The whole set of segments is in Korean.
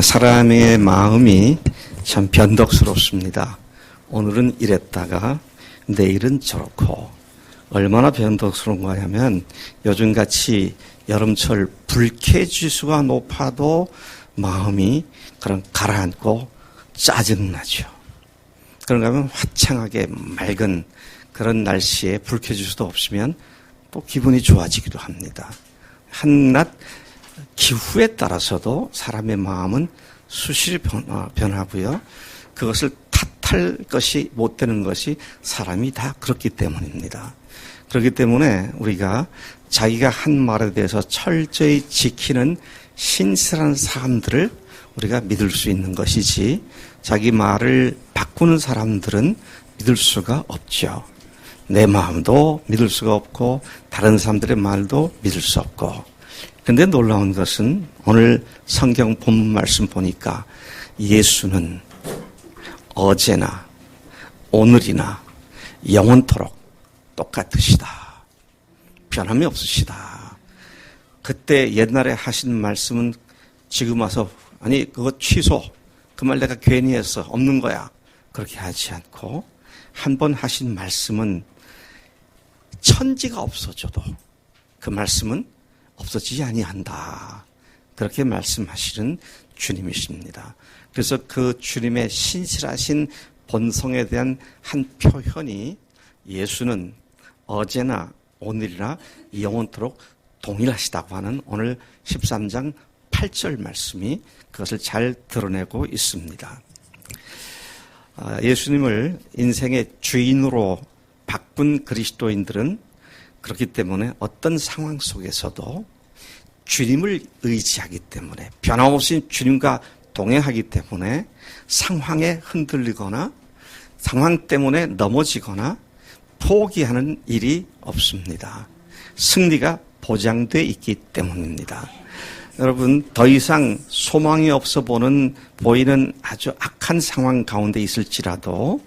사람의 마음이 참 변덕스럽습니다. 오늘은 이랬다가 내일은 저렇고, 얼마나 변덕스러운가 하면 요즘같이 여름철 불쾌지수가 높아도 마음이 그런 가라앉고 짜증나죠. 그런가 하면 화창하게 맑은 그런 날씨에 불쾌지수도 없으면 또 기분이 좋아지기도 합니다. 한낮 기후에 따라서도 사람의 마음은 수시로 변하고요. 그것을 탓할 것이 못 되는 것이 사람이 다 그렇기 때문입니다. 그렇기 때문에 우리가 자기가 한 말에 대해서 철저히 지키는 신실한 사람들을 우리가 믿을 수 있는 것이지, 자기 말을 바꾸는 사람들은 믿을 수가 없죠. 내 마음도 믿을 수가 없고 다른 사람들의 말도 믿을 수 없고. 그런데 놀라운 것은 오늘 성경 본문 말씀 보니까 예수는 어제나 오늘이나 영원토록 똑같으시다. 변함이 없으시다. 그때 옛날에 하신 말씀은 지금 와서 아니 그거 취소, 그 말 내가 괜히 했어, 없는 거야, 그렇게 하지 않고 한 번 하신 말씀은 천지가 없어져도 그 말씀은 없어지지 아니한다. 그렇게 말씀하시는 주님이십니다. 그래서 그 주님의 신실하신 본성에 대한 한 표현이 예수는 어제나 오늘이나 영원토록 동일하시다고 하는 오늘 13장 8절 말씀이 그것을 잘 드러내고 있습니다. 예수님을 인생의 주인으로 바꾼 그리스도인들은 그렇기 때문에 어떤 상황 속에서도 주님을 의지하기 때문에, 변함없이 주님과 동행하기 때문에 상황에 흔들리거나 상황 때문에 넘어지거나 포기하는 일이 없습니다. 승리가 보장되어 있기 때문입니다. 여러분, 더 이상 소망이 없어 보이는 아주 악한 상황 가운데 있을지라도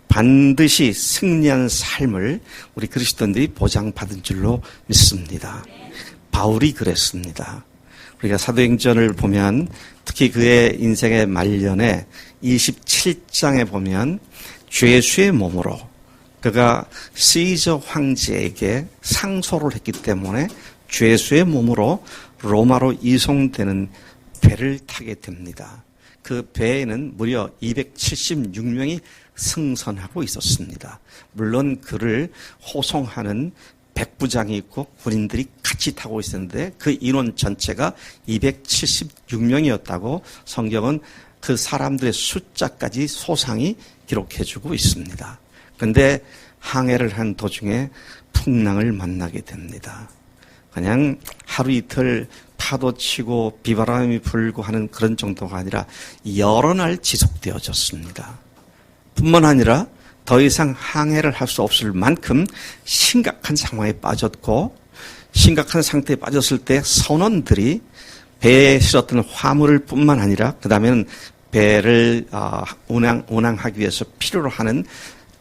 반드시 승리한 삶을 우리 그리스도인들이 보장받은 줄로 믿습니다. 바울이 그랬습니다. 우리가 사도행전을 보면 특히 그의 인생의 말년에 27장에 보면 죄수의 몸으로 그가 시저 황제에게 상소를 했기 때문에 죄수의 몸으로 로마로 이송되는 배를 타게 됩니다. 그 배에는 무려 276명이 승선하고 있었습니다. 물론 그를 호송하는 백부장이 있고 군인들이 같이 타고 있었는데 그 인원 전체가 276명이었다고 성경은 그 사람들의 숫자까지 소상히 기록해주고 있습니다. 그런데 항해를 한 도중에 풍랑을 만나게 됩니다. 그냥 하루 이틀 파도 치고 비바람이 불고 하는 그런 정도가 아니라 여러 날 지속되어졌습니다. 뿐만 아니라 더 이상 항해를 할 수 없을 만큼 심각한 상황에 빠졌고, 심각한 상태에 빠졌을 때 선원들이 배에 실었던 화물을 뿐만 아니라 그 다음에는 배를 운항하기 위해서 필요로 하는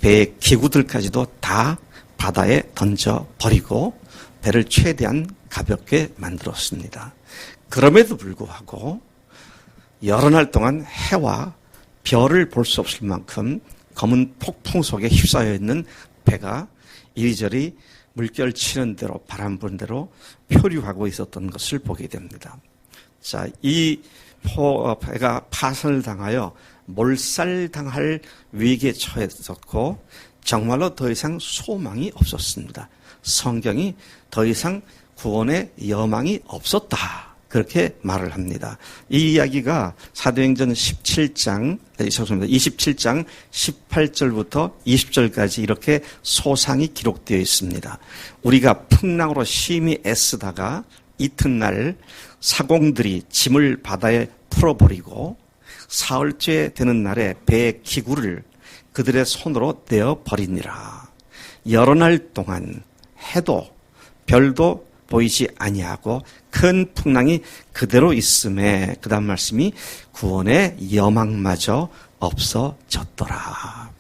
배의 기구들까지도 다 바다에 던져버리고 배를 최대한 가볍게 만들었습니다. 그럼에도 불구하고 여러 날 동안 해와 별을 볼 수 없을 만큼 검은 폭풍 속에 휩싸여 있는 배가 이리저리 물결 치는 대로 바람 부는 대로 표류하고 있었던 것을 보게 됩니다. 자, 이 배가 파선을 당하여 몰살당할 위기에 처했었고 정말로 더 이상 소망이 없었습니다. 성경이 더 이상 구원의 여망이 없었다, 그렇게 말을 합니다. 이 이야기가 사도행전 27장 18절부터 20절까지 이렇게 소상히 기록되어 있습니다. 우리가 풍랑으로 심히 애쓰다가 이튿날 사공들이 짐을 바다에 풀어버리고 사흘째 되는 날에 배의 기구를 그들의 손으로 떼어버리니라. 여러 날 동안 해도 별도 보이지 아니하고 큰 풍랑이 그대로 있음에, 그 다음 말씀이 구원의 여망마저 없어졌더라.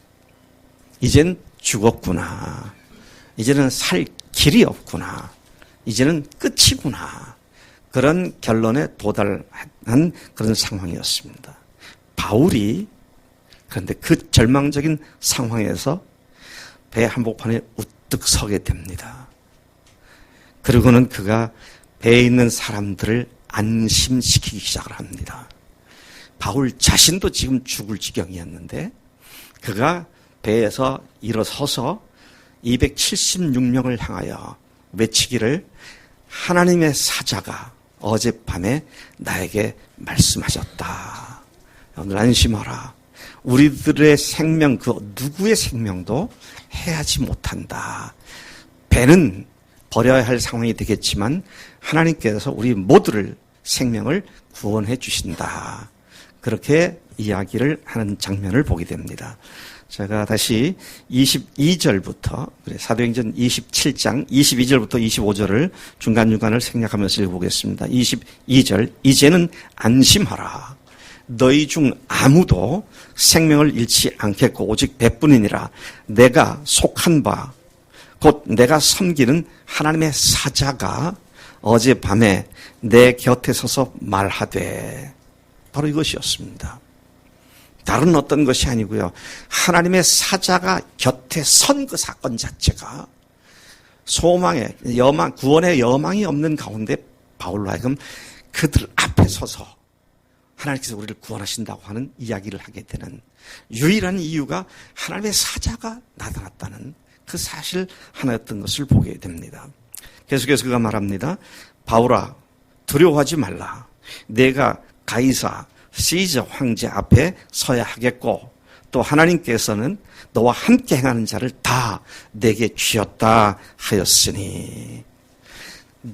이젠 죽었구나. 이제는 살 길이 없구나. 이제는 끝이구나. 그런 결론에 도달한 그런 상황이었습니다. 바울이 그런데 그 절망적인 상황에서 배 한복판에 우뚝 서게 됩니다. 그리고는 그가 배에 있는 사람들을 안심시키기 시작을 합니다. 바울 자신도 지금 죽을 지경이었는데 그가 배에서 일어서서 276명을 향하여 외치기를 하나님의 사자가 어젯밤에 나에게 말씀하셨다. 오늘 안심하라. 우리들의 생명, 그 누구의 생명도 해하지 못한다. 배는 버려야 할 상황이 되겠지만 하나님께서 우리 모두를 생명을 구원해 주신다. 그렇게 이야기를 하는 장면을 보게 됩니다. 제가 다시 22절부터 사도행전 27장 22절부터 25절을 중간중간을 생략하면서 읽어보겠습니다. 22절 이제는 안심하라. 너희 중 아무도 생명을 잃지 않겠고 오직 배뿐이니라. 내가 속한 바 곧 내가 섬기는 하나님의 사자가 어젯밤에 내 곁에 서서 말하되 바로 이것이었습니다. 다른 어떤 것이 아니고요. 하나님의 사자가 곁에 선 그 사건 자체가 소망의 여망, 구원의 여망이 없는 가운데 바울로 하여금 그들 앞에 서서 하나님께서 우리를 구원하신다고 하는 이야기를 하게 되는 유일한 이유가 하나님의 사자가 나타났다는 그 사실 하나였던 것을 보게 됩니다. 계속해서 그가 말합니다. 바울아 두려워하지 말라. 내가 가이사 시저 황제 앞에 서야 하겠고 또 하나님께서는 너와 함께 행하는 자를 다 내게 주셨다 하였으니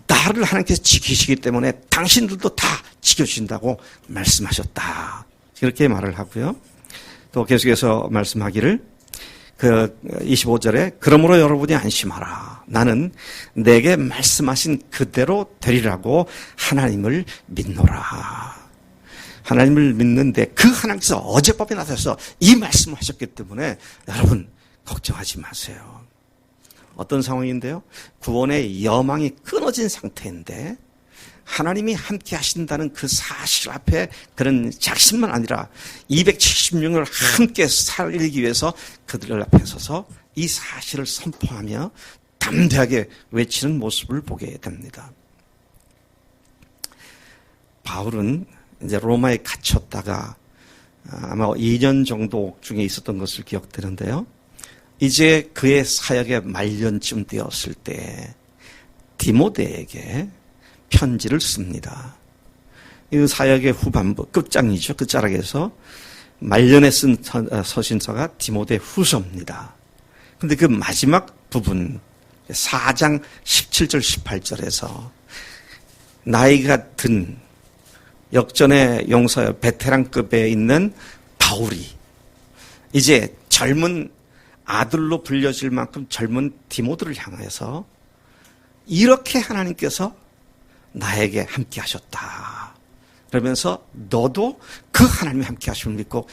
나를 하나님께서 지키시기 때문에 당신들도 다 지켜주신다고 말씀하셨다. 이렇게 말을 하고요. 또 계속해서 말씀하기를 그 25절에 그러므로 여러분이 안심하라. 나는 내게 말씀하신 그대로 되리라고 하나님을 믿노라. 하나님을 믿는데 그 하나님께서 어젯밤에 나타나서 이 말씀을 하셨기 때문에 여러분 걱정하지 마세요. 어떤 상황인데요? 구원의 여망이 끊어진 상태인데 하나님이 함께 하신다는 그 사실 앞에 그런 자신만 아니라 276명을 함께 살리기 위해서 그들 앞에 서서 이 사실을 선포하며 담대하게 외치는 모습을 보게 됩니다. 바울은 이제 로마에 갇혔다가 아마 2년 정도 옥중에 있었던 것을 기억되는데요. 이제 그의 사역의 말년쯤 되었을 때 디모데에게 편지를 씁니다. 이 사역의 후반부, 끝장이죠. 끝자락에서 말년에 쓴 서신서가 디모데 후서입니다. 근데 그 마지막 부분 4장 17절 18절에서 나이가 든 역전의 용사 베테랑급에 있는 바울이 이제 젊은 아들로 불려질 만큼 젊은 디모데를 향해서 이렇게 하나님께서 나에게 함께 하셨다. 그러면서 너도 그 하나님이 함께 하심을 믿고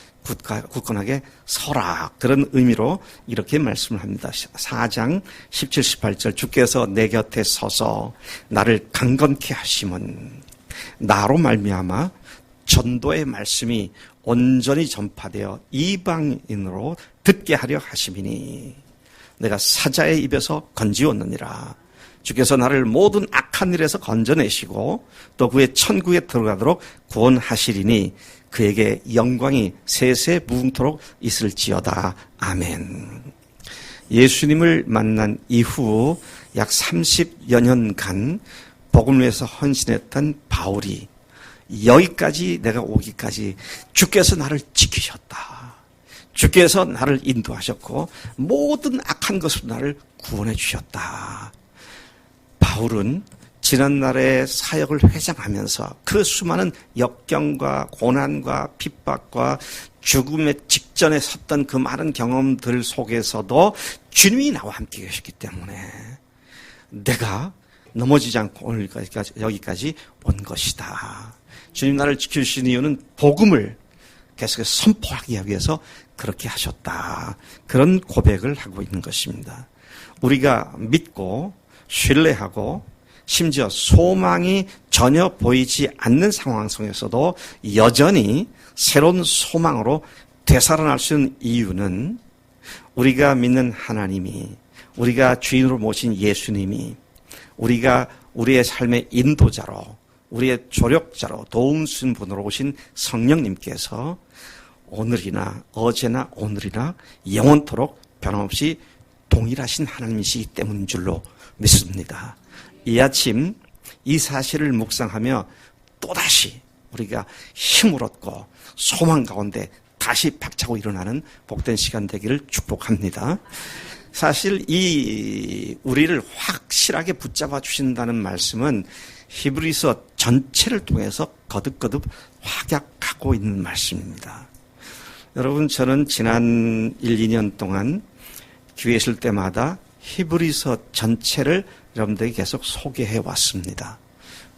굳건하게 서라. 그런 의미로 이렇게 말씀을 합니다. 4장 17, 18절 주께서 내 곁에 서서 나를 강건케 하심은 나로 말미암아 전도의 말씀이 온전히 전파되어 이방인으로 듣게 하려 하심이니 내가 사자의 입에서 건지었느니라. 주께서 나를 모든 악한 일에서 건져내시고 또 그의 천국에 들어가도록 구원하시리니 그에게 영광이 세세 무궁토록 있을지어다. 아멘. 예수님을 만난 이후 약 30여 년간 복음을 위해서 헌신했던 바울이 여기까지 내가 오기까지 주께서 나를 지키셨다. 주께서 나를 인도하셨고 모든 악한 것으로 나를 구원해 주셨다. 바울은 지난날의 사역을 회장하면서 그 수많은 역경과 고난과 핍박과 죽음의 직전에 섰던 그 많은 경험들 속에서도 주님이 나와 함께 계셨기 때문에 내가 넘어지지 않고 오늘 여기까지 온 것이다. 주님 나를 지켜주신 이유는 복음을 계속해서 선포하기 위해서 그렇게 하셨다. 그런 고백을 하고 있는 것입니다. 우리가 믿고 신뢰하고 심지어 소망이 전혀 보이지 않는 상황 속에서도 여전히 새로운 소망으로 되살아날 수 있는 이유는 우리가 믿는 하나님이, 우리가 주인으로 모신 예수님이, 우리가 우리의 삶의 인도자로, 우리의 조력자로, 도움 주신 분으로 오신 성령님께서 오늘이나 어제나 오늘이나 영원토록 변함없이 동일하신 하나님이시기 때문인 줄로 믿습니다. 이 아침 이 사실을 묵상하며 또다시 우리가 힘을 얻고 소망 가운데 다시 박차고 일어나는 복된 시간 되기를 축복합니다. 사실 이 우리를 확실하게 붙잡아 주신다는 말씀은 히브리서 전체를 통해서 거듭거듭 확약하고 있는 말씀입니다. 여러분, 저는 지난 1, 2년 동안 교회에 있을 때마다 히브리서 전체를 여러분들에게 계속 소개해 왔습니다.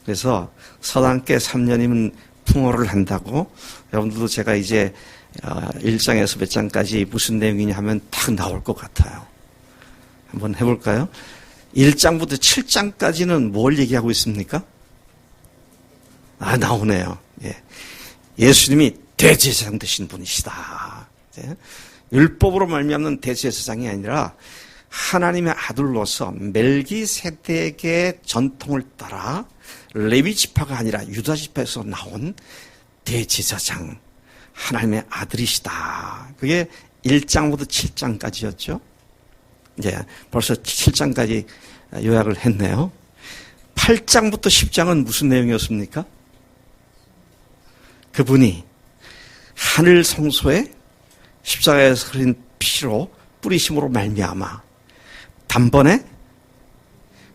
그래서 서당계 3년이면 풍어를 한다고 여러분들도 제가 이제 1장에서 몇 장까지 무슨 내용이냐 하면 딱 나올 것 같아요. 한번 해볼까요? 1장부터 7장까지는 뭘 얘기하고 있습니까? 나오네요. 예. 예수님이 대제사장 되신 분이시다. 예. 율법으로 말미암는 대제사장이 아니라 하나님의 아들로서 멜기세덱의 전통을 따라 레위 지파가 아니라 유다 지파에서 나온 대제사장, 하나님의 아들이시다. 그게 1장부터 7장까지였죠. 이제 벌써 7장까지 요약을 했네요. 8장부터 10장은 무슨 내용이었습니까? 그분이 하늘 성소에 십자가에서 흐린 피로 뿌리심으로 말미암아 단번에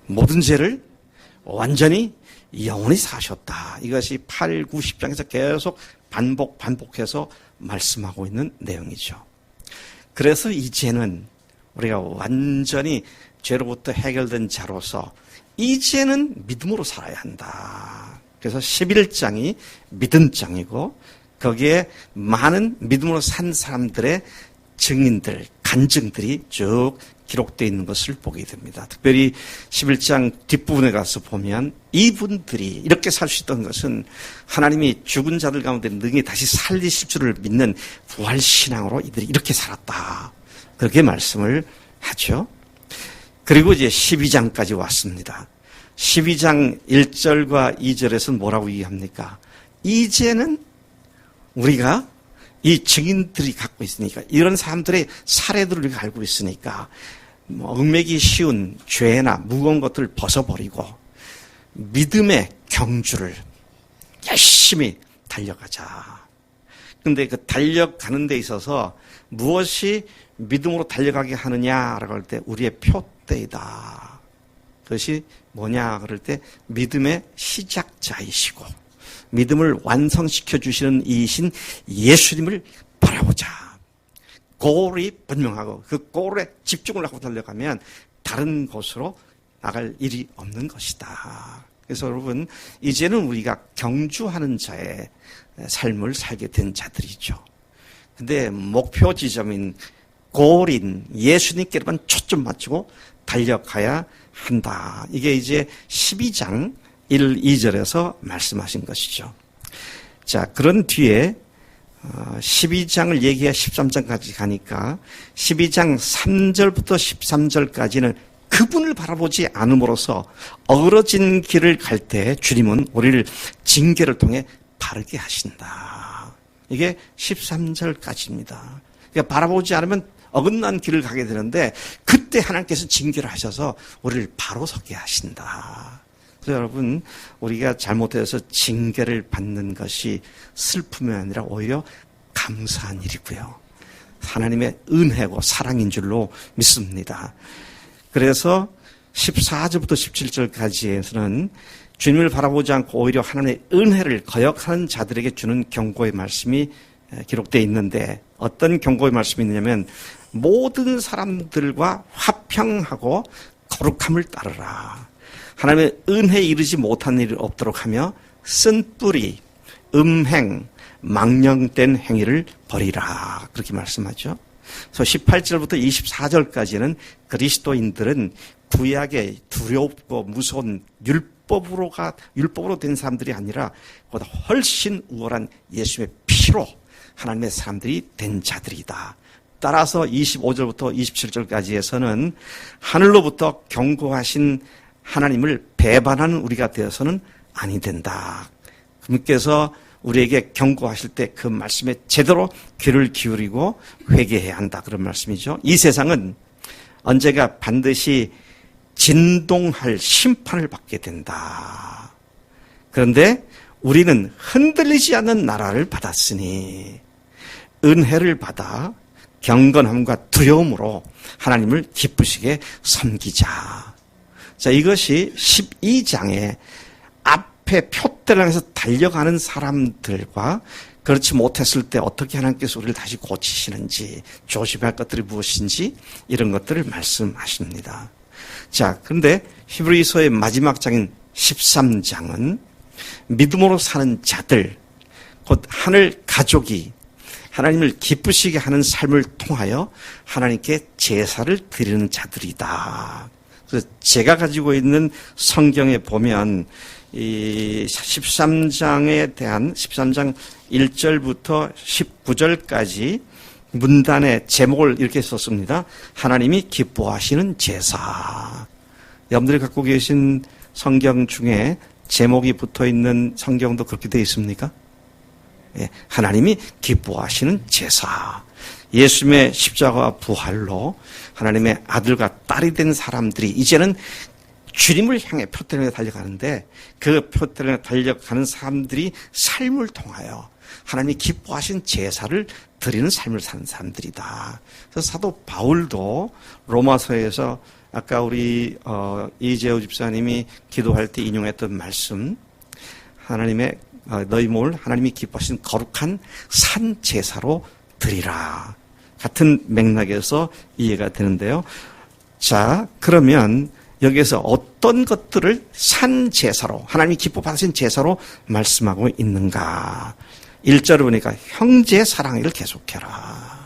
모든 죄를 완전히 영원히 사셨다. 이것이 8, 9, 10장에서 계속 반복해서 말씀하고 있는 내용이죠. 그래서 이제는 우리가 완전히 죄로부터 해결된 자로서 이제는 믿음으로 살아야 한다. 그래서 11장이 믿음장이고 거기에 많은 믿음으로 산 사람들의 증인들, 간증들이 쭉 기록되어 있는 것을 보게 됩니다. 특별히 11장 뒷부분에 가서 보면 이분들이 이렇게 살 수 있던 것은 하나님이 죽은 자들 가운데 능히 다시 살리실 줄을 믿는 부활신앙으로 이들이 이렇게 살았다. 그렇게 말씀을 하죠. 그리고 이제 12장까지 왔습니다. 12장 1절과 2절에서는 뭐라고 얘기합니까? 이제는 우리가 이 증인들이 갖고 있으니까, 이런 사람들의 사례들을 우리가 알고 있으니까 얽매기 쉬운 죄나 무거운 것들을 벗어버리고 믿음의 경주를 열심히 달려가자. 그런데 그 달려가는 데 있어서 무엇이 믿음으로 달려가게 하느냐라고 할 때 우리의 표대이다. 그것이 뭐냐 그럴 때 믿음의 시작자이시고 믿음을 완성시켜 주시는 이이신 예수님을 바라보자. 골이 분명하고 그 골에 집중을 하고 달려가면 다른 곳으로 나갈 일이 없는 것이다. 그래서 여러분, 이제는 우리가 경주하는 자의 삶을 살게 된 자들이죠. 근데 목표 지점인 골인 예수님께로만 초점 맞추고 달려가야 한다. 이게 이제 12장 1, 2절에서 말씀하신 것이죠. 자, 그런 뒤에 12장을 얘기해 13장까지 가니까 12장 3절부터 13절까지는 그분을 바라보지 않음으로써 어그러진 길을 갈 때 주님은 우리를 징계를 통해 바르게 하신다. 이게 13절까지입니다. 그러니까 바라보지 않으면 어긋난 길을 가게 되는데 그때 하나님께서 징계를 하셔서 우리를 바로 서게 하신다. 그래서 여러분, 우리가 잘못해서 징계를 받는 것이 슬픔이 아니라 오히려 감사한 일이고요. 하나님의 은혜고 사랑인 줄로 믿습니다. 그래서 14절부터 17절까지에서는 주님을 바라보지 않고 오히려 하나님의 은혜를 거역하는 자들에게 주는 경고의 말씀이 기록되어 있는데 어떤 경고의 말씀이 있느냐면 모든 사람들과 화평하고 거룩함을 따르라. 하나님의 은혜에 이르지 못한 일이 없도록 하며 쓴뿌리, 음행, 망령된 행위를 버리라. 그렇게 말씀하죠. 그래서 18절부터 24절까지는 그리스도인들은 구약의 두렵고 무서운 율법으로 된 사람들이 아니라 보다 훨씬 우월한 예수의 피로 하나님의 사람들이 된 자들이다. 따라서 25절부터 27절까지에서는 하늘로부터 경고하신 하나님을 배반하는 우리가 되어서는 아니 된다. 그분께서 우리에게 경고하실 때 그 말씀에 제대로 귀를 기울이고 회개해야 한다. 그런 말씀이죠. 이 세상은 언제가 반드시 진동할 심판을 받게 된다. 그런데 우리는 흔들리지 않는 나라를 받았으니 은혜를 받아 경건함과 두려움으로 하나님을 기쁘시게 섬기자. 자, 이것이 12장에 앞에 표대를 향해서 달려가는 사람들과 그렇지 못했을 때 어떻게 하나님께서 우리를 다시 고치시는지, 조심할 것들이 무엇인지 이런 것들을 말씀하십니다. 자, 그런데 히브리서의 마지막 장인 13장은 믿음으로 사는 자들, 곧 하늘 가족이 하나님을 기쁘시게 하는 삶을 통하여 하나님께 제사를 드리는 자들이다. 그래서 제가 가지고 있는 성경에 보면 이 13장에 대한 13장 1절부터 19절까지 문단의 제목을 이렇게 썼습니다. 하나님이 기뻐하시는 제사. 여러분들이 갖고 계신 성경 중에 제목이 붙어있는 성경도 그렇게 되어 있습니까? 예, 하나님이 기뻐하시는 제사. 예수님의 십자가와 부활로 하나님의 아들과 딸이 된 사람들이 이제는 주님을 향해 표대를 향해 달려가는데 그 표대를 향해 달려가는 사람들이 삶을 통하여 하나님이 기뻐하신 제사를 드리는 삶을 사는 사람들이다. 그래서 사도 바울도 로마서에서 아까 우리 이재호 집사님이 기도할 때 인용했던 말씀, 하나님의 너희 몸을 하나님이 기뻐하신 거룩한 산 제사로 드리라. 같은 맥락에서 이해가 되는데요. 자, 그러면 여기에서 어떤 것들을 산 제사로, 하나님이 기뻐 받으신 제사로 말씀하고 있는가? 1절을 보니까 형제 사랑을 계속해라.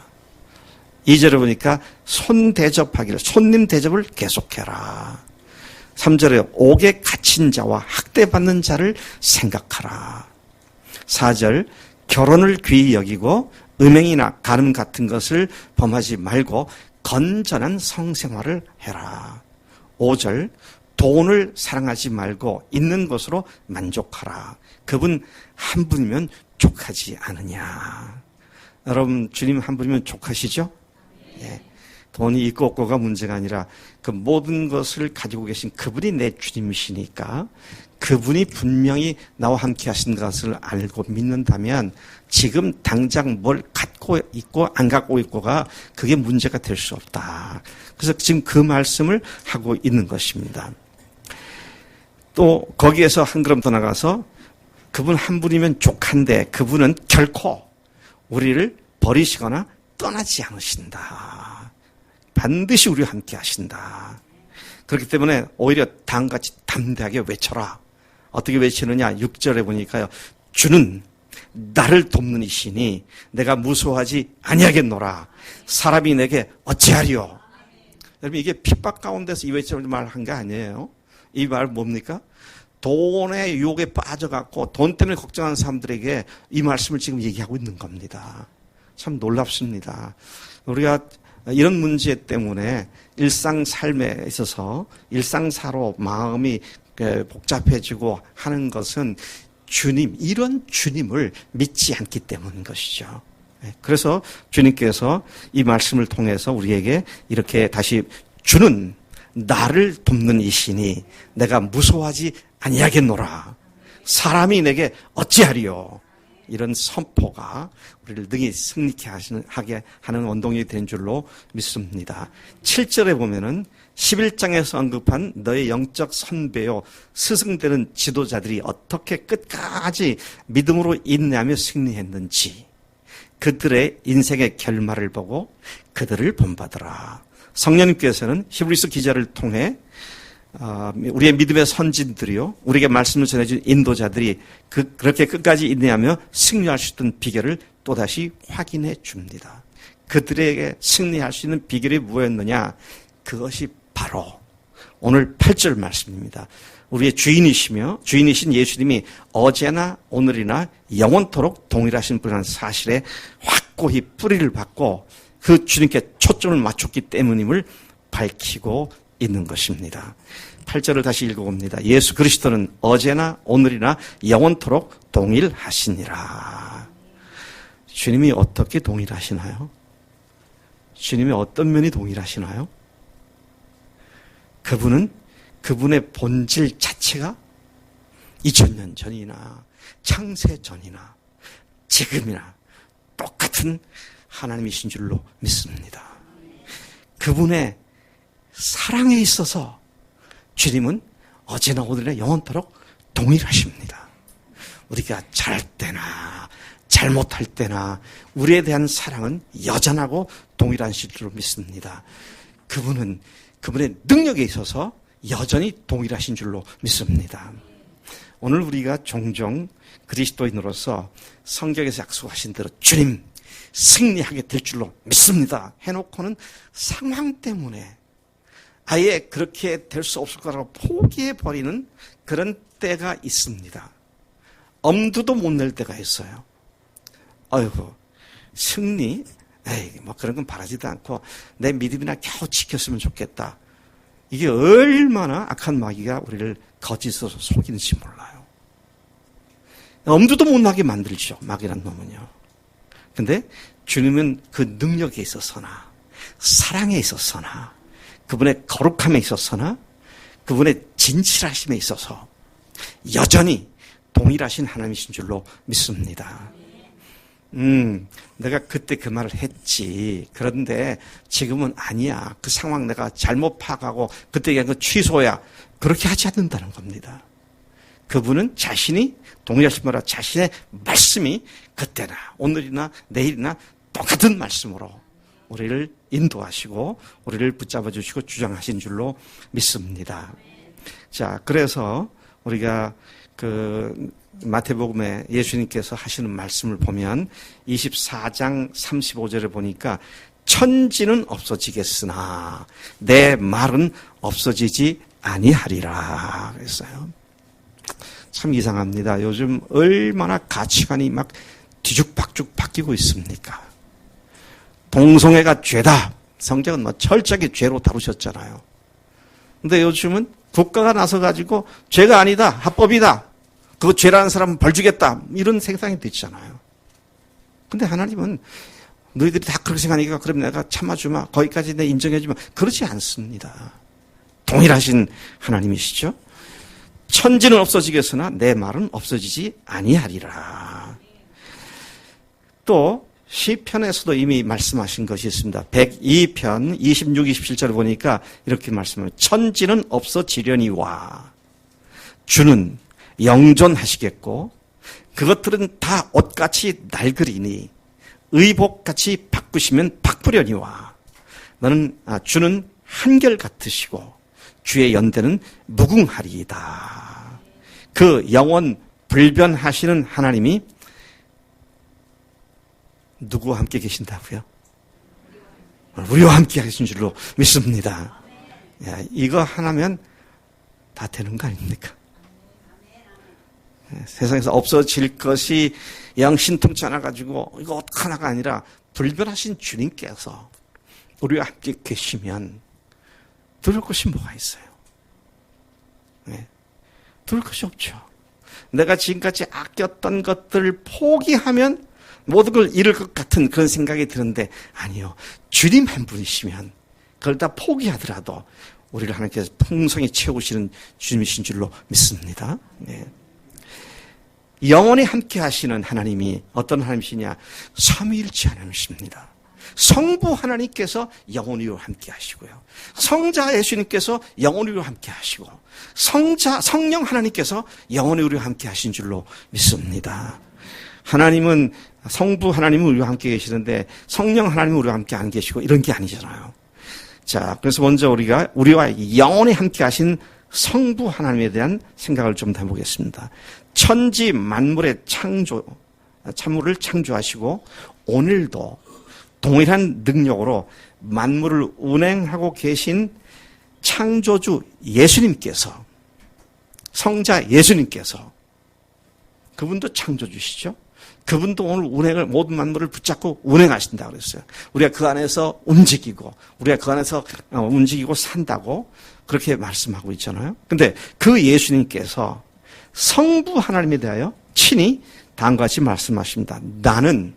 2절을 보니까 손 대접하기를, 손님 대접을 계속해라. 3절에 옥에 갇힌 자와 학대받는 자를 생각하라. 4절 결혼을 귀히 여기고 음행이나 간음 같은 것을 범하지 말고 건전한 성생활을 해라. 5절 돈을 사랑하지 말고 있는 것으로 만족하라. 그분 한 분이면 족하지 않으냐. 여러분 주님 한 분이면 족하시죠? 예. 돈이 있고 없고가 문제가 아니라 그 모든 것을 가지고 계신 그분이 내 주님이시니까 그분이 분명히 나와 함께 하신 것을 알고 믿는다면 지금 당장 뭘 갖고 있고 안 갖고 있고가 그게 문제가 될 수 없다. 그래서 지금 그 말씀을 하고 있는 것입니다. 또 거기에서 한 걸음 더 나가서 그분 한 분이면 족한데 그분은 결코 우리를 버리시거나 떠나지 않으신다. 반드시 우리와 함께 하신다. 그렇기 때문에 오히려 다음같이 담대하게 외쳐라. 어떻게 외치느냐? 6절에 보니까요. 주는 나를 돕는 이시니 내가 무서워하지 아니하겠노라. 사람이 내게 어찌하리요? 여러분 이게 핍박 가운데서 이 외침을 말한 게 아니에요. 이 말 뭡니까? 돈의 유혹에 빠져갖고 돈 때문에 걱정하는 사람들에게 이 말씀을 지금 얘기하고 있는 겁니다. 참 놀랍습니다. 우리가 이런 문제 때문에 일상 삶에 있어서 일상사로 마음이 복잡해지고 하는 것은 주님, 이런 주님을 믿지 않기 때문인 것이죠. 그래서 주님께서 이 말씀을 통해서 우리에게 이렇게 다시 주는 나를 돕는 이시니 내가 무서워하지 아니하겠노라. 사람이 내게 어찌하리요. 이런 선포가 우리를 능히 승리케 하게 하는 원동력이 된 줄로 믿습니다. 7절에 보면은 11장에서 언급한 너의 영적 선배요 스승되는 지도자들이 어떻게 끝까지 믿음으로 인내하며 승리했는지 그들의 인생의 결말을 보고 그들을 본받으라. 성령님께서는 히브리서 기자를 통해 우리의 믿음의 선진들이요, 우리에게 말씀을 전해준 인도자들이 그렇게 끝까지 인내하며 승리할 수 있던 비결을 또다시 확인해 줍니다. 그들에게 승리할 수 있는 비결이 뭐였느냐? 그것이 바로 오늘 8절 말씀입니다. 우리의 주인이신 예수님이 어제나 오늘이나 영원토록 동일하신 분이라는 사실에 확고히 뿌리를 받고 그 주님께 초점을 맞췄기 때문임을 밝히고 있는 것입니다. 8절을 다시 읽어봅니다. 예수 그리스도는 어제나 오늘이나 영원토록 동일하시니라. 주님이 어떻게 동일하시나요? 주님의 어떤 면이 동일하시나요? 그분의 본질 자체가 2000년 전이나 창세 전이나 지금이나 똑같은 하나님이신 줄로 믿습니다. 그분의 사랑에 있어서 주님은 어제나 오늘이나 영원토록 동일하십니다. 우리가 잘할 때나 잘못할 때나 우리에 대한 사랑은 여전하고 동일하신 줄로 믿습니다. 그분의 능력에 있어서 여전히 동일하신 줄로 믿습니다. 오늘 우리가 종종 그리스도인으로서 성경에서 약속하신 대로 주님 승리하게 될 줄로 믿습니다 해놓고는 상황 때문에 아예 그렇게 될 수 없을 거라고 포기해버리는 그런 때가 있습니다. 엄두도 못 낼 때가 있어요. 어이구, 승리? 에이, 뭐 그런 건 바라지도 않고 내 믿음이나 겨우 지켰으면 좋겠다. 이게 얼마나 악한 마귀가 우리를 거짓으로 속이는지 몰라요. 엄두도 못 나게 만들죠, 마귀란 놈은요. 근데 주님은 그 능력에 있어서나 사랑에 있어서나 그분의 거룩함에 있어서나 그분의 진실하심에 있어서 여전히 동일하신 하나님이신 줄로 믿습니다. 내가 그때 그 말을 했지. 그런데 지금은 아니야. 그 상황 내가 잘못 파악하고 그때 얘기한 거 취소야. 그렇게 하지 않는다는 겁니다. 그분은 자신이 동일하신 분이라 자신의 말씀이 그때나 오늘이나 내일이나 똑같은 말씀으로 우리를 인도하시고 우리를 붙잡아 주시고 주장하신 줄로 믿습니다. 자, 그래서 우리가 마태복음에 예수님께서 하시는 말씀을 보면 24장 35절에 보니까 천지는 없어지겠으나 내 말은 없어지지 아니하리라 그랬어요. 참 이상합니다. 요즘 얼마나 가치관이 막 뒤죽박죽 바뀌고 있습니까? 동성애가 죄다. 성경은 뭐 철저하게 죄로 다루셨잖아요. 근데 요즘은 국가가 나서가지고 죄가 아니다. 합법이다. 그거 죄라는 사람은 벌 주겠다. 이런 생각이 되잖아요. 근데 하나님은 너희들이 다 그렇게 생각하니까 그럼 내가 참아주마. 거기까지 내 인정해주마. 그렇지 않습니다. 동일하신 하나님이시죠. 천지는 없어지겠으나 내 말은 없어지지 아니하리라. 또 시편에서도 이미 말씀하신 것이 있습니다. 102편 26, 27절을 보니까 이렇게 말씀합니다. 천지는 없어지려니와 주는 영존하시겠고 그것들은 다 옷같이 낡으리니 의복같이 바꾸시면 바꾸려니와 주는 한결같으시고 주의 연대는 무궁하리이다. 그 영원 불변하시는 하나님이 누구와 함께 계신다고요? 우리와 함께 하신 줄로 믿습니다. 야, 이거 하나면 다 되는 거 아닙니까? 세상에서 없어질 것이 영신통치 않아가지고 이거 어떡하나가 아니라 불변하신 주님께서 우리와 함께 계시면 두려울 것이 뭐가 있어요? 네. 두려울 것이 없죠. 내가 지금까지 아꼈던 것들을 포기하면 모든 걸 잃을 것 같은 그런 생각이 드는데 아니요. 주님 한 분이시면 그걸 다 포기하더라도 우리를 하나님께서 풍성히 채우시는 주님이신 줄로 믿습니다. 네. 영원히 함께 하시는 하나님이 어떤 하나님이시냐? 삼위일체 하나님이십니다. 성부 하나님께서 영원히로 함께 하시고요. 성자 예수님께서 영원히로 함께 하시고 성령 하나님께서 영원히 우리와 함께 하신 줄로 믿습니다. 하나님은 성부 하나님은 우리와 함께 계시는데 성령 하나님은 우리와 함께 안 계시고 이런 게 아니잖아요. 자, 그래서 먼저 우리와 영원히 함께 하신 성부 하나님에 대한 생각을 좀 해보겠습니다. 천지 만물의 창조를 창조하시고 오늘도 동일한 능력으로 만물을 운행하고 계신 창조주 예수님께서, 성자 예수님께서, 그분도 창조주시죠. 그분도 오늘 운행을, 모든 만물을 붙잡고 운행하신다 그랬어요. 우리가 그 안에서 움직이고, 우리가 그 안에서 움직이고 산다고 그렇게 말씀하고 있잖아요. 근데 그 예수님께서 성부 하나님에 대하여 친히 다음과 같이 말씀하십니다. 나는,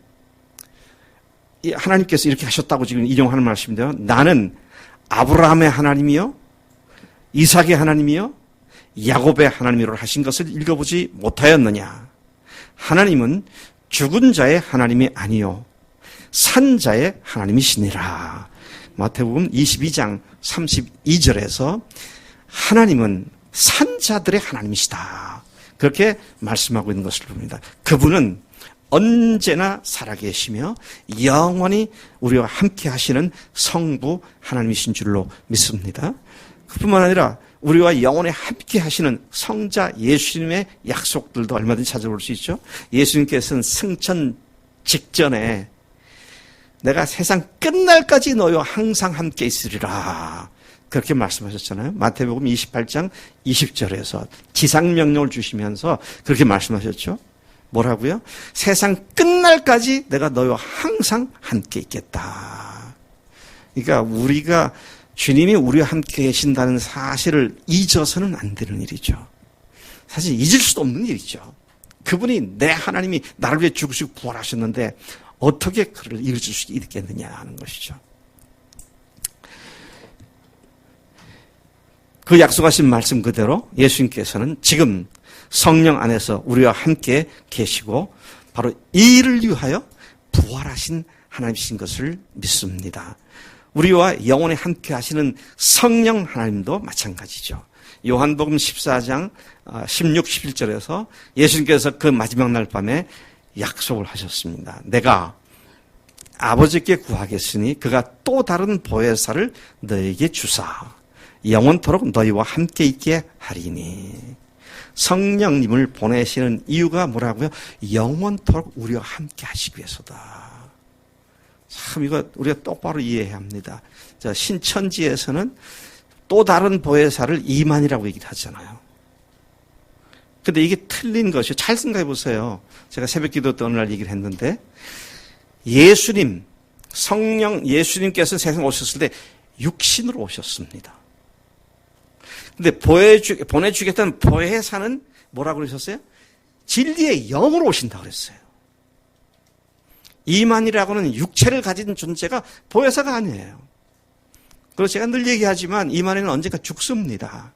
하나님께서 이렇게 하셨다고 지금 인용하는 말씀인데요. 나는 아브라함의 하나님이요, 이삭의 하나님이요, 야곱의 하나님이로 하신 것을 읽어보지 못하였느냐. 하나님은 죽은 자의 하나님이 아니요 산 자의 하나님이시니라. 마태복음 22장 32절에서 하나님은 산 자들의 하나님이시다, 그렇게 말씀하고 있는 것을 봅니다. 그분은 언제나 살아계시며 영원히 우리와 함께 하시는 성부 하나님이신 줄로 믿습니다. 그뿐만 아니라 우리와 영원히 함께 하시는 성자 예수님의 약속들도 얼마든지 찾아볼 수 있죠. 예수님께서는 승천 직전에 내가 세상 끝날까지 너희와 항상 함께 있으리라, 그렇게 말씀하셨잖아요. 마태복음 28장 20절에서 지상명령을 주시면서 그렇게 말씀하셨죠. 뭐라고요? 세상 끝날까지 내가 너희와 항상 함께 있겠다. 그러니까 우리가, 주님이 우리와 함께 계신다는 사실을 잊어서는 안 되는 일이죠. 사실 잊을 수도 없는 일이죠. 그분이, 내 하나님이 나를 위해 죽으시고 부활하셨는데 어떻게 그를 잊을 수 있겠느냐 하는 것이죠. 그 약속하신 말씀 그대로 예수님께서는 지금 성령 안에서 우리와 함께 계시고 바로 이 일을 위하여 부활하신 하나님이신 것을 믿습니다. 우리와 영원히 함께 하시는 성령 하나님도 마찬가지죠. 요한복음 14장 16, 17절에서 예수님께서 그 마지막 날 밤에 약속을 하셨습니다. 내가 아버지께 구하겠으니 그가 또 다른 보혜사를 너에게 주사 영원토록 너희와 함께 있게 하리니. 성령님을 보내시는 이유가 뭐라고요? 영원토록 우리와 함께 하시기 위해서다. 참 이거 우리가 똑바로 이해해야 합니다. 자, 신천지에서는 또 다른 보혜사를 이만이라고 얘기를 하잖아요. 근데 이게 틀린 것이요. 잘 생각해 보세요. 제가 새벽기도 때 어느 날 얘기를 했는데, 예수님, 성령 예수님께서 세상에 오셨을 때 육신으로 오셨습니다. 근데 보내주겠다는 보혜사는 뭐라고 그러셨어요? 진리의 영으로 오신다고 그랬어요. 이만이라고는 육체를 가진 존재가 보혜사가 아니에요. 그래서 제가 늘 얘기하지만 이만희는 언젠가 죽습니다.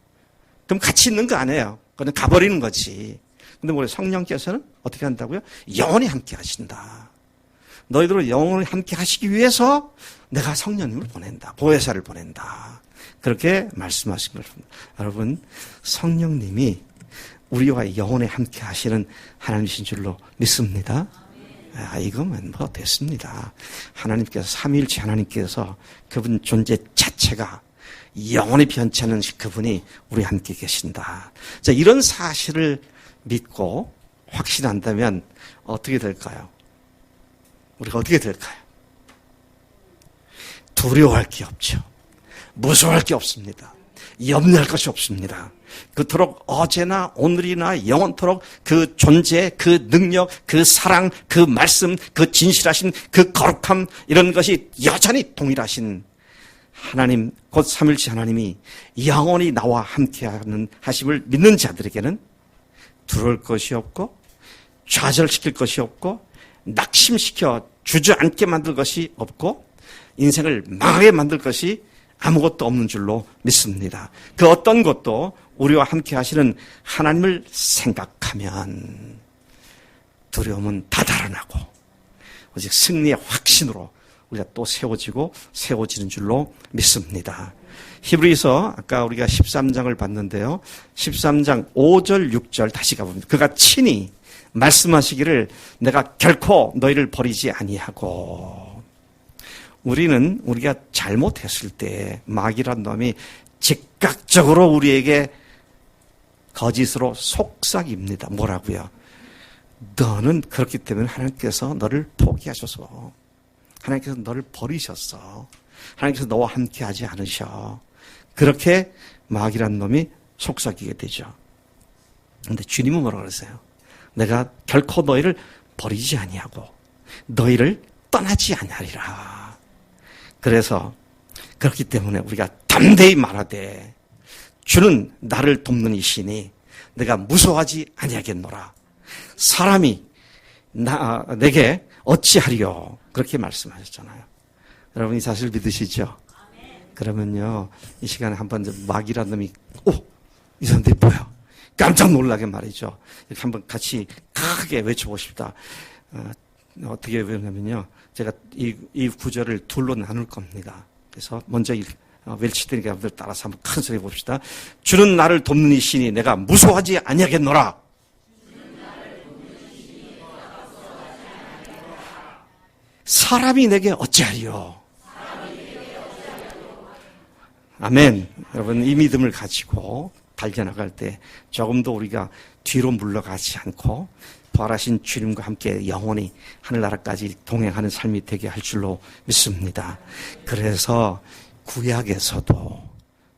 그럼 같이 있는 거 아니에요. 그건 가버리는 거지. 근데 우리 성령께서는 어떻게 한다고요? 영원히 함께 하신다. 너희들을 영원히 함께 하시기 위해서 내가 성령님을 보낸다. 보혜사를 보낸다. 그렇게 말씀하신 것입니다. 여러분, 성령님이 우리와 영원히 함께 하시는 하나님이신 줄로 믿습니다. 이거면 뭐 됐습니다. 하나님께서, 삼위일체 하나님께서 그분 존재 자체가 영원히 변치 않는 그분이 우리 함께 계신다. 자, 이런 사실을 믿고 확신한다면 어떻게 될까요? 우리가 어떻게 될까요? 두려워할 게 없죠. 무서워할 게 없습니다. 염려할 것이 없습니다. 그토록 어제나 오늘이나 영원토록 그 존재, 그 능력, 그 사랑, 그 말씀, 그 진실하신 그 거룩함, 이런 것이 여전히 동일하신 하나님, 곧 삼일체 하나님이 영원히 나와 함께하는 하심을 믿는 자들에게는 두려울 것이 없고 좌절시킬 것이 없고 낙심시켜 주저앉게 만들 것이 없고 인생을 망하게 만들 것이 아무것도 없는 줄로 믿습니다. 그 어떤 것도 우리와 함께 하시는 하나님을 생각하면 두려움은 다 달아나고 오직 승리의 확신으로 우리가 또 세워지는 줄로 믿습니다. 히브리서 아까 우리가 13장을 봤는데요. 13장 5절 6절 다시 가봅니다. 그가 친히 말씀하시기를 내가 결코 너희를 버리지 아니하고. 우리가 잘못했을 때 마귀란 놈이 즉각적으로 우리에게 거짓으로 속삭입니다. 뭐라고요? 너는 그렇기 때문에 하나님께서 너를 포기하셔서 하나님께서 너를 버리셨어. 하나님께서 너와 함께 하지 않으셔. 그렇게 마귀란 놈이 속삭이게 되죠. 근데 주님은 뭐라고 그러세요? 내가 결코 너희를 버리지 아니하고 너희를 떠나지 아니하리라. 그래서 그렇기 때문에 우리가 담대히 말하되 주는 나를 돕는 이시니 내가 무서워하지 아니하겠노라. 사람이 내게 어찌하리요? 그렇게 말씀하셨잖아요. 여러분 이 사실 믿으시죠? 그러면요 이 시간에 한번 마귀란 놈이 이 사람들이 뭐야? 깜짝 놀라게 말이죠. 이렇게 한번 같이 크게 외쳐보십시다. 어떻게 외우냐면요. 제가 이 구절을 둘로 나눌 겁니다. 그래서 먼저 외치더니까 여러분들 따라서 한번 큰 소리 봅시다. 주는 나를 돕는 이시니 내가 무서워하지 아니하겠노라. 사람이 내게 어찌하리요. 아멘. 여러분 이 믿음을 가지고 달려나갈 때 조금 더 우리가 뒤로 물러가지 않고 부활하신 주님과 함께 영원히 하늘나라까지 동행하는 삶이 되게 할 줄로 믿습니다. 그래서 구약에서도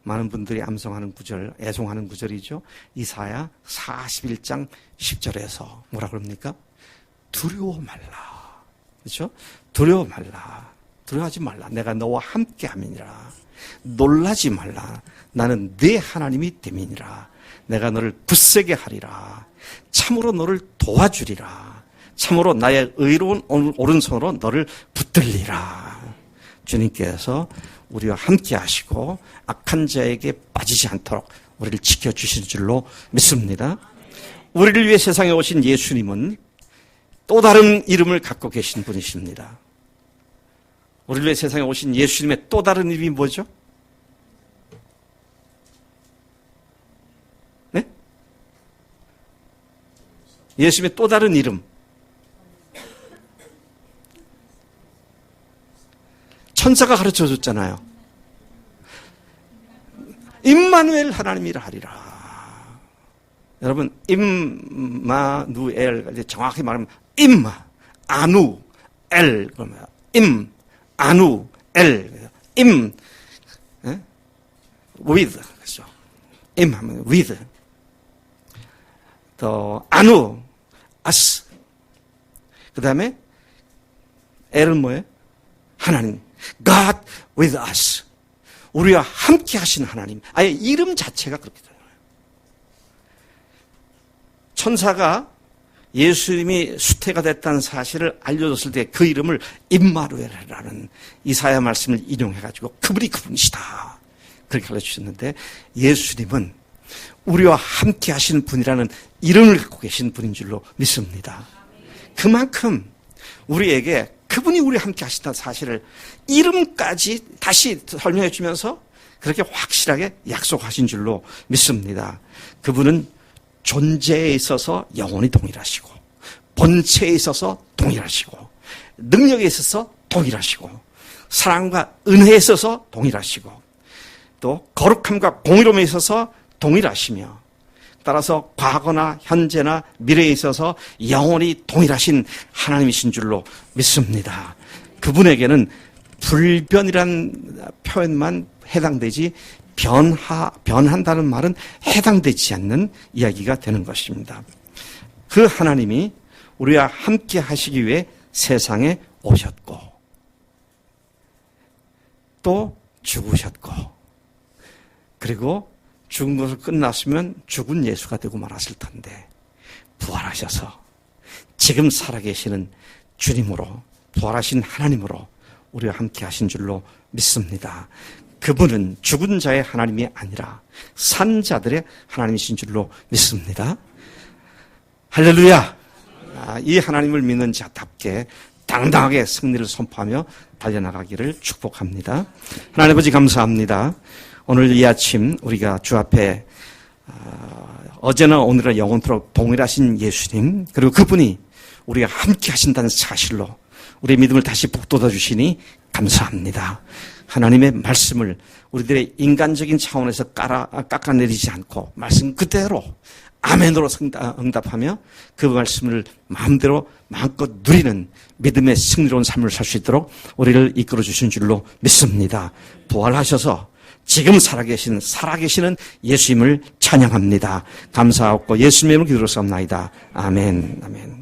많은 분들이 암송하는 구절, 애송하는 구절이죠. 이사야 41장 10절에서 뭐라 그럽니까? 두려워 말라. 그렇죠? 두려워 말라. 두려워하지 말라. 내가 너와 함께 함이니라. 놀라지 말라. 나는 네 하나님이 됨이니라. 내가 너를 굳세게 하리라. 참으로 너를 도와주리라. 참으로 나의 의로운 오른손으로 너를 붙들리라. 주님께서 우리와 함께 하시고 악한 자에게 빠지지 않도록 우리를 지켜주실 줄로 믿습니다. 우리를 위해 세상에 오신 예수님은 또 다른 이름을 갖고 계신 분이십니다. 우리를 위해 세상에 오신 예수님의 또 다른 이름이 뭐죠? 네? 예수님의 또 다른 이름. 천사가 가르쳐 줬잖아요. 임마누엘 하나님이라 하리라. 여러분, 임마누엘, 정확히 말하면 임마, 아누, 엘, 그러면 임, 아누, 엘, 임, with, 그렇죠. 임 하면 with. 또, 아누, us. 그 다음에, 엘은 뭐예요? 하나님. God with us. 우리와 함께 하신 하나님. 아예 이름 자체가 그렇게 돼요. 천사가 예수님이 수태가 됐다는 사실을 알려줬을 때 그 이름을 임마누엘이라는 이사야 말씀을 인용해가지고 그분이 그분이시다. 그렇게 알려주셨는데 예수님은 우리와 함께 하시는 분이라는 이름을 갖고 계신 분인 줄로 믿습니다. 그만큼 우리에게 그분이 우리와 함께 하신다는 사실을 이름까지 다시 설명해 주면서 그렇게 확실하게 약속하신 줄로 믿습니다. 그분은 존재에 있어서 영원히 동일하시고 본체에 있어서 동일하시고 능력에 있어서 동일하시고 사랑과 은혜에 있어서 동일하시고 또 거룩함과 공의로움에 있어서 동일하시며 따라서 과거나 현재나 미래에 있어서 영원히 동일하신 하나님이신 줄로 믿습니다. 그분에게는 불변이란 표현만 해당되지 변한다는 말은 해당되지 않는 이야기가 되는 것입니다. 그 하나님이 우리와 함께 하시기 위해 세상에 오셨고 또 죽으셨고 그리고 죽은 것을 끝났으면 죽은 예수가 되고 말았을 텐데 부활하셔서 지금 살아계시는 주님으로 부활하신 하나님으로 우리와 함께 하신 줄로 믿습니다. 그분은 죽은 자의 하나님이 아니라 산 자들의 하나님이신 줄로 믿습니다. 할렐루야! 이 하나님을 믿는 자답게 당당하게 승리를 선포하며 달려나가기를 축복합니다. 하나님 아버지 감사합니다. 오늘 이 아침 우리가 주 앞에 어제나 오늘은 영원토록 동일하신 예수님 그리고 그분이 우리가 함께 하신다는 사실로 우리의 믿음을 다시 북돋아 주시니 감사합니다. 하나님의 말씀을 우리들의 인간적인 차원에서 깎아내리지 않고 말씀 그대로 아멘으로 응답하며 그 말씀을 마음대로 마음껏 누리는 믿음의 승리로운 삶을 살 수 있도록 우리를 이끌어 주신 줄로 믿습니다. 부활하셔서 지금 살아계시는 예수님을 찬양합니다. 감사하고 예수님의 이름으로 기도로 삼나이다. 아멘. 아멘.